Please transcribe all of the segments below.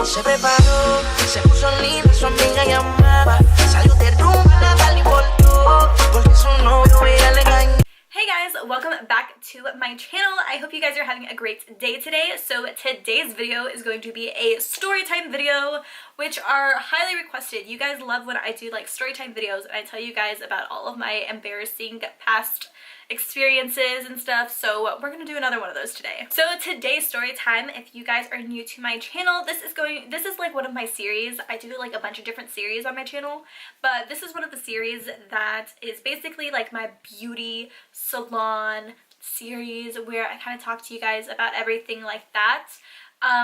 Hey guys, welcome back to my channel. I hope you guys are having a great day today. So today's video is going to be a story time video, which are highly requested. You guys love when I do like story time videos and I tell you guys about all of my embarrassing past experiences and stuff, so we're gonna do another one of those today. So today's story time, if you guys are new to my channel, this is like one of my series. I do like a bunch of different series on my channel, but this is one of the series that is basically like my beauty salon series where I kind of talk to you guys about everything like that.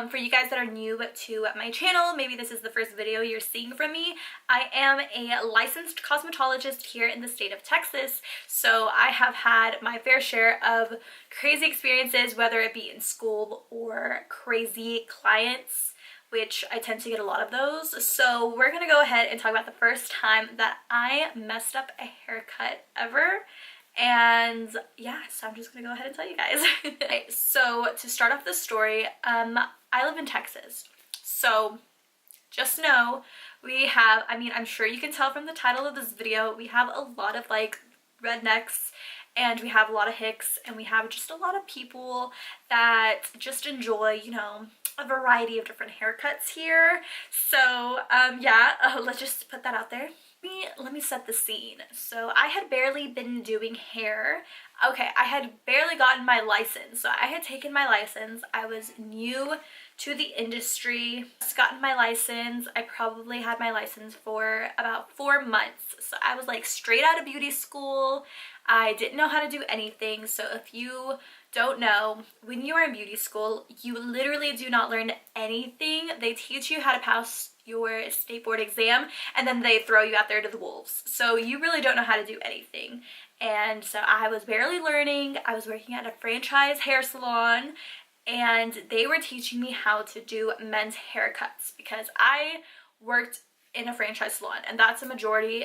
For you guys that are new to my channel, maybe this is the first video you're seeing from me, I am a licensed cosmetologist here in the state of Texas, so I have had my fair share of crazy experiences, whether it be in school or crazy clients, which I tend to get a lot of those. So we're gonna go ahead and talk about the first time that I messed up a haircut ever. And yeah, so I'm just gonna go ahead and tell you guys. Okay, so to start off the story, I live in Texas. So just know we have, I mean, I'm sure you can tell from the title of this video, we have a lot of like rednecks and we have a lot of hicks and we have just a lot of people that just enjoy, you know, a variety of different haircuts here. So yeah, let's just put that out there. Let me set the scene. So I had barely been doing hair. Okay, I had barely gotten my license. So I had taken my license. I was new to the industry. Just gotten my license. I probably had my license for about 4 months. So I was like straight out of beauty school. I didn't know how to do anything. So if you don't know, when you are in beauty school, you literally do not learn anything. They teach you how to pass your state board exam and then they throw you out there to the wolves. So you really don't know how to do anything. And so I was barely learning. I was working at a franchise hair salon and they were teaching me how to do men's haircuts because I worked in a franchise salon and that's a majority,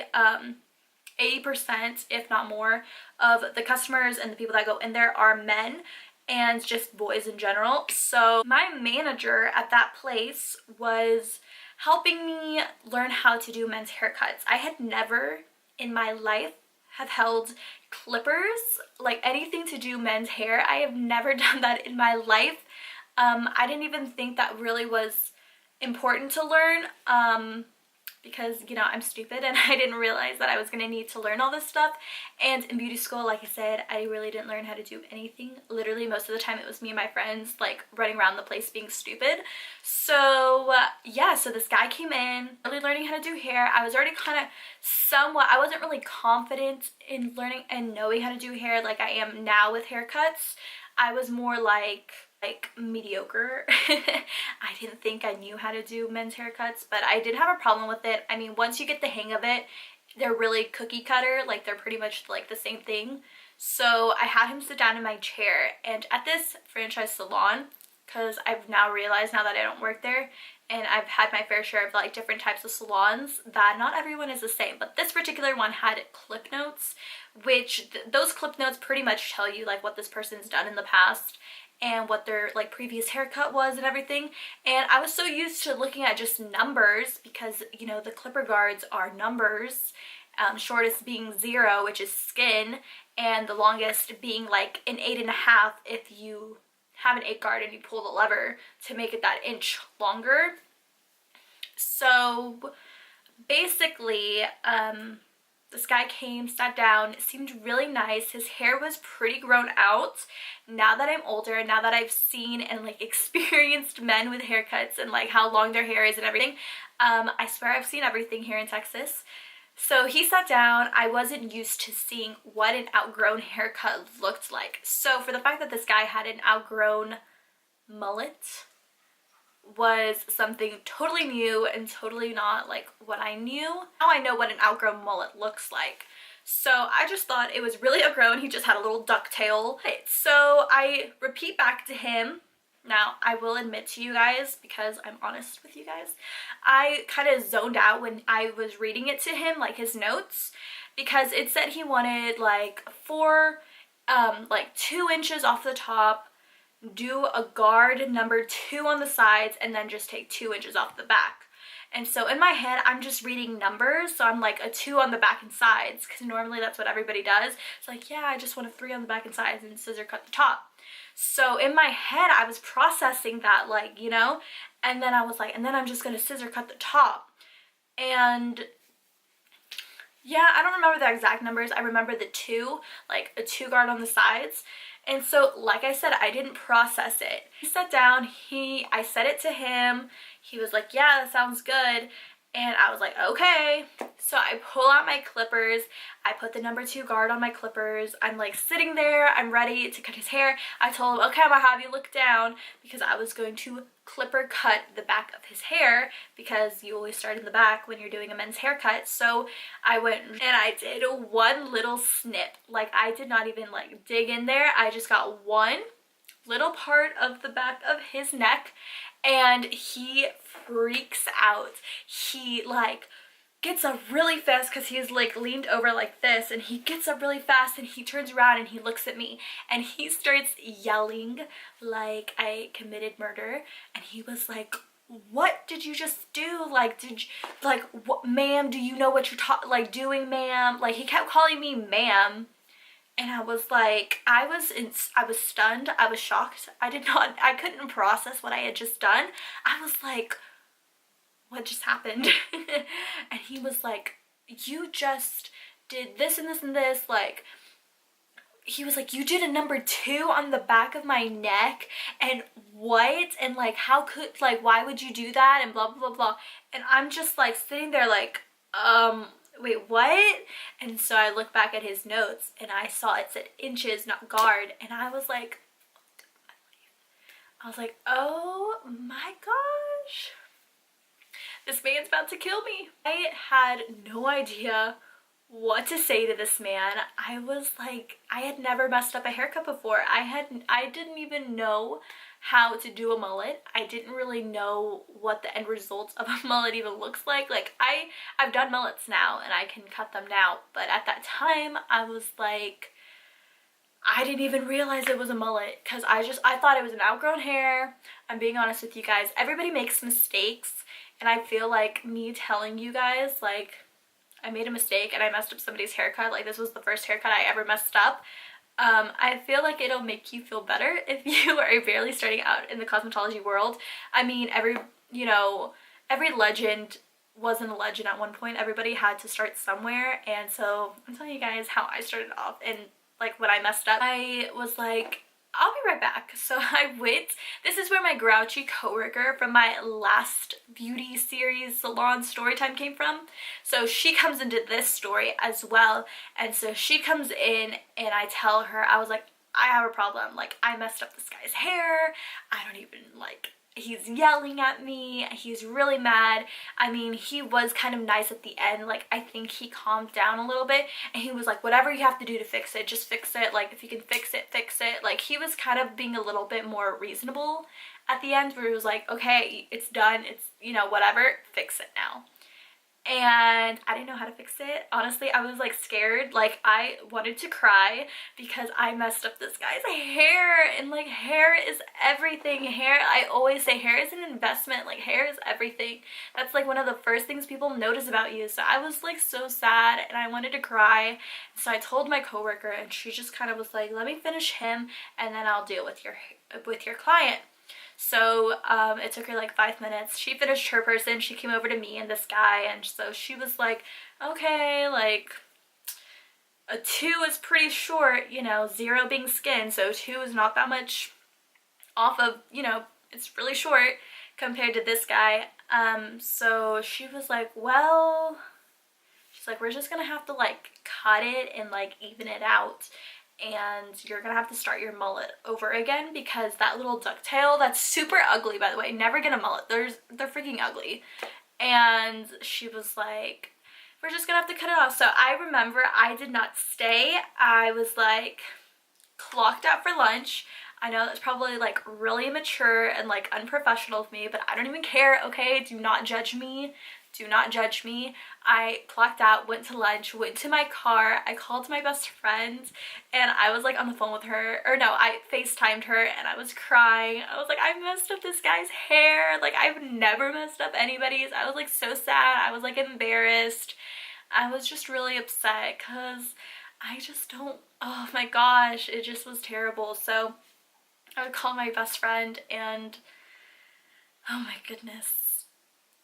80% if not more of the customers and the people that go in there are men and just boys in general. So my manager at that place was helping me learn how to do men's haircuts. I had never in my life have held clippers, like anything to do men's hair. I have never done that in my life. I didn't even think that really was important to learn because, you know, I'm stupid and I didn't realize that I was going to need to learn all this stuff. And in beauty school, like I said, I really didn't learn how to do anything. Literally most of the time it was me and my friends like running around the place being stupid. So yeah, so this guy came in, really learning how to do hair. I was already kind of somewhat, I wasn't really confident in learning and knowing how to do hair like I am now with haircuts. I was more like mediocre. I didn't think I knew how to do men's haircuts, but I did have a problem with it. I mean, once you get the hang of it, they're really cookie cutter, like they're pretty much like the same thing. So I had him sit down in my chair, and at this franchise salon, because I've now realized now that I don't work there and I've had my fair share of like different types of salons, that not everyone is the same, but this particular one had clip notes, which those clip notes pretty much tell you like what this person's done in the past and what their like previous haircut was and everything. And I was so used to looking at just numbers because, you know, the clipper guards are numbers, shortest being 0, which is skin, and the longest being like an 8.5 if you have an 8 guard and you pull the lever to make it that inch longer. So basically, this guy came, sat down, seemed really nice. His hair was pretty grown out. Now that I'm older, now that I've seen and like experienced men with haircuts and like how long their hair is and everything, I swear I've seen everything here in Texas. So he sat down. I wasn't used to seeing what an outgrown haircut looked like. So for the fact that this guy had an outgrown mullet was something totally new and totally not like what I knew. Now I know what an outgrown mullet looks like. So I just thought it was really outgrown. He just had a little ducktail. Okay, so I repeat back to him. Now, I will admit to you guys, because I'm honest with you guys, I kind of zoned out when I was reading it to him, like his notes, because it said he wanted like 2 inches off the top, do a guard number 2 on the sides, and then just take 2 inches off the back. And so in my head, I'm just reading numbers. So I'm like a 2 on the back and sides, because normally that's what everybody does. It's like, yeah, I just want a 3 on the back and sides and scissor cut the top. So in my head, I was processing that, like, you know, and then I was like, and then I'm just going to scissor cut the top. And yeah, I don't remember the exact numbers. I remember the 2, like a 2 guard on the sides. And so, like I said, I didn't process it. He sat down, I said it to him. He was like, yeah, that sounds good. And I was like, okay. So I pull out my clippers. I put the number 2 guard on my clippers. I'm like sitting there. I'm ready to cut his hair. I told him, okay, I'm gonna have you look down, because I was going to clipper cut the back of his hair, because you always start in the back when you're doing a men's haircut. So I went and I did one little snip. Like, I did not even like dig in there. I just got one little part of the back of his neck, and he freaks out. He like gets up really fast, because he's like leaned over like this, and he gets up really fast and he turns around and he looks at me and he starts yelling like I committed murder. And he was like, what did you just do? Like, did you, like, what, ma'am, do you know what you're doing, ma'am? Like, he kept calling me ma'am. And I was like, I was stunned. I was shocked. I couldn't process what I had just done. I was like, what just happened? And he was like, you just did this and this and this. Like, he was like, you did a number 2 on the back of my neck, and what? And like, how could, like, why would you do that? And blah, blah, blah, blah. And I'm just like sitting there like, wait, what? And so I looked back at his notes and I saw it said inches, not guard. And I was like, oh my gosh, this man's about to kill me. I had no idea what to say to this man. I was like, I had never messed up a haircut before. I didn't even know how to do a mullet. I didn't really know what the end result of a mullet even looks like. Like, I've done mullets now and I can cut them now, but at that time I was like, I didn't even realize it was a mullet, because I thought it was an outgrown hair. I'm being honest with you guys. Everybody makes mistakes, and I feel like me telling you guys, like, I made a mistake and I messed up somebody's haircut. Like, this was the first haircut I ever messed up. I feel like it'll make you feel better if you are barely starting out in the cosmetology world. I mean, every legend wasn't a legend at one point. Everybody had to start somewhere, and so I'm telling you guys how I started off. And like, when I messed up, I was like, I'll be right back. So I went. This is where my grouchy coworker from my last beauty series salon story time came from. So she comes into this story as well. And so she comes in and I tell her, I was like, I have a problem. Like, I messed up this guy's hair. I don't even like, he's yelling at me. He's really mad. I mean, he was kind of nice at the end. Like, I think he calmed down a little bit, and he was like, whatever you have to do to fix it, just fix it. Like, if you can fix it, fix it. Like, he was kind of being a little bit more reasonable at the end, where he was like, okay, it's done. It's, you know, whatever, fix it now. And I didn't know how to fix it. Honestly, I was like scared. Like, I wanted to cry because I messed up this guy's hair. And like, hair is everything. Hair, I always say hair is an investment. Like, hair is everything. That's like one of the first things people notice about you. So I was like so sad and I wanted to cry. So I told my coworker, and she just kind of was like, let me finish him and then I'll deal with your client. So it took her like 5 minutes. She finished her person. She came over to me and this guy, and so she was like, okay, like, a 2 is pretty short, you know, 0 being skin, so 2 is not that much off of, you know, it's really short compared to this guy. So she was like, well, she's like, we're just gonna have to like cut it and like even it out, and you're gonna have to start your mullet over again, because that little ducktail, that's super ugly, by the way. Never get a mullet. They're freaking ugly. And she was like, we're just gonna have to cut it off. So I remember I did not stay. I was like clocked out for lunch. I know that's probably like really immature and like unprofessional of me, but I don't even care, okay? Do not judge me. Do not judge me. I clocked out, went to lunch, went to my car, I called my best friend, and I was like on the phone with her, or no, I FaceTimed her, and I was crying. I was like, I messed up this guy's hair. Like, I've never messed up anybody's. I was like so sad. I was like embarrassed. I was just really upset because I just don't, oh my gosh, it just was terrible. So I would call my best friend, and oh my goodness.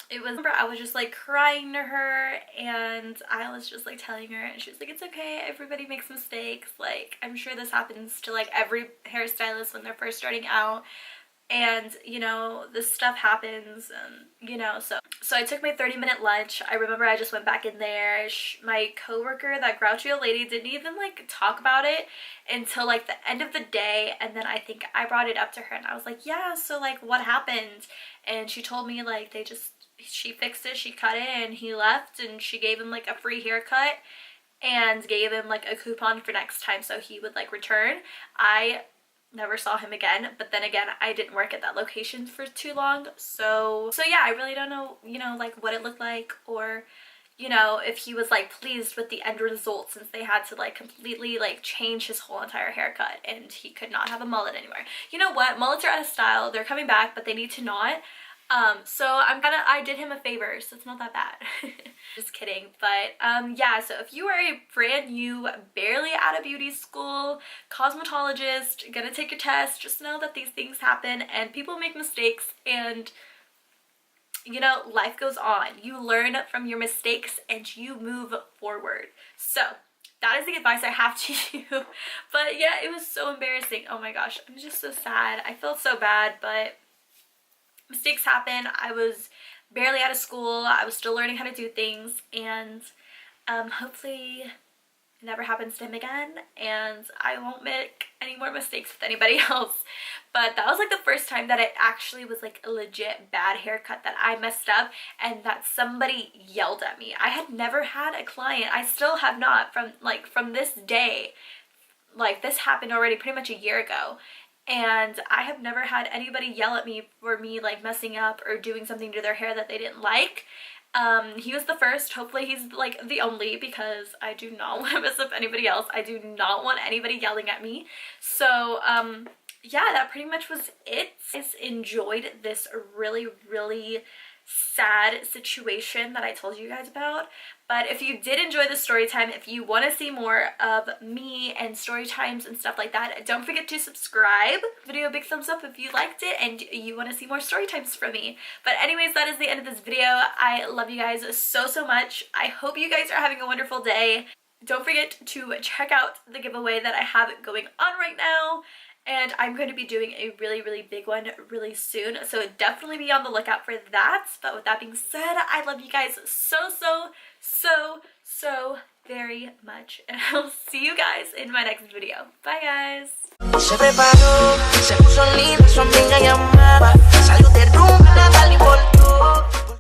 It was, I was just like crying to her, and I was just like telling her, and she was like, it's okay, everybody makes mistakes. Like, I'm sure this happens to like every hairstylist when they're first starting out, and you know, this stuff happens, and you know, so I took my 30-minute lunch. I remember I just went back in there. My coworker, that grouchy old lady, didn't even like talk about it until like the end of the day, and then I think I brought it up to her, and I was like, yeah, so like what happened? And she told me like she fixed it, she cut it, and he left, and she gave him like a free haircut and gave him like a coupon for next time so he would like return. I never saw him again, but then again, I didn't work at that location for too long, so yeah, I really don't know, you know, like what it looked like, or you know, if he was like pleased with the end result, since they had to like completely like change his whole entire haircut and he could not have a mullet anymore. You know what, mullets are out of style, they're coming back, but they need to not. So I did him a favor, so it's not that bad. Just kidding. But yeah, so if you are a brand new, barely out of beauty school, cosmetologist, gonna take your test, just know that these things happen and people make mistakes, and you know, life goes on. You learn from your mistakes and you move forward. So that is the advice I have to you. But yeah, it was so embarrassing. Oh my gosh, I'm just so sad. I felt so bad, but mistakes happen. I was barely out of school. I was still learning how to do things, and hopefully it never happens to him again, and I won't make any more mistakes with anybody else. But that was like the first time that it actually was like a legit bad haircut that I messed up and that somebody yelled at me. I had never had a client, I still have not, from this day. Like, this happened already pretty much a year ago, and I have never had anybody yell at me for me like messing up or doing something to their hair that they didn't like. He was the first. Hopefully he's like the only, because I do not want to mess up anybody else. I do not want anybody yelling at me. So yeah, that pretty much was it. I just enjoyed this really, really sad situation that I told you guys about. But if you did enjoy the story time, if you want to see more of me and story times and stuff like that, don't forget to subscribe. Video, big thumbs up if you liked it and you want to see more story times from me. But anyways, that is the end of this video. I love you guys so much. I hope you guys are having a wonderful day. Don't forget to check out the giveaway that I have going on right now. And I'm going to be doing a really, really big one really soon, so definitely be on the lookout for that. But with that being said, I love you guys so very much, and I'll see you guys in my next video. Bye, guys!